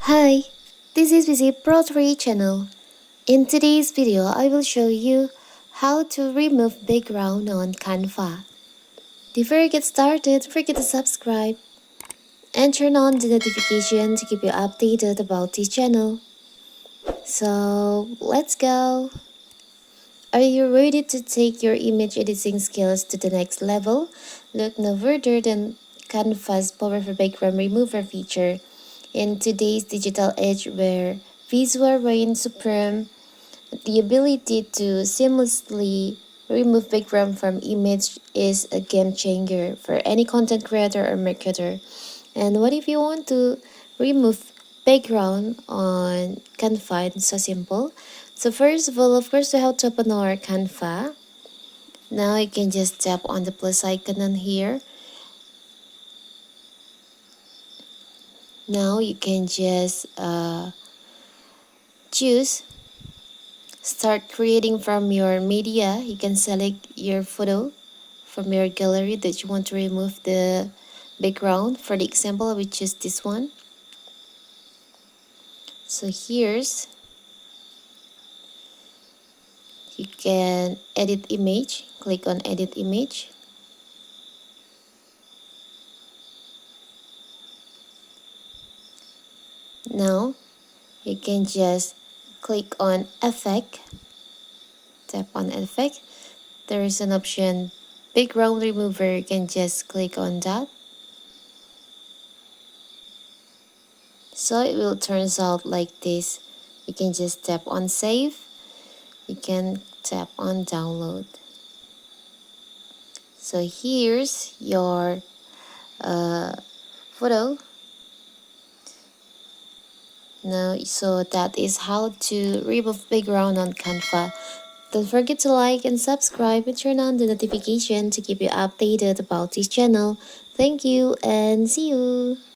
Hi, this is Visit Pro 3 channel. In today's video, I will show you how to remove background on Canva. Before you get started, don't forget to subscribe and turn on the notification to keep you updated about this channel. So, let's go! Are you ready to take your image editing skills to the next level? Look no further than Canva's powerful background remover feature. In today's digital age where visual reigns supreme, the ability to seamlessly remove background from image is a game changer for any content creator or marketer. And what if you want to remove background on Canva? It's so simple. So first of all, of course, we have to open our Canva. Now you can just tap on the plus icon on here. Now you can just choose start creating from your media. You can select your photo from your gallery that you want to remove the background. For the example, I will choose this one. So here's, you can edit image. Click on edit image. Now you can just click on effect. Tap on effect. There is an option background remover. You can just click on that. So it will turn out like this. You can just tap on save. You can tap on download. So here's your photo. Now, so that is how to remove background on Canva. Don't forget to like and subscribe and turn on the notification to keep you updated about this channel. Thank you and see you!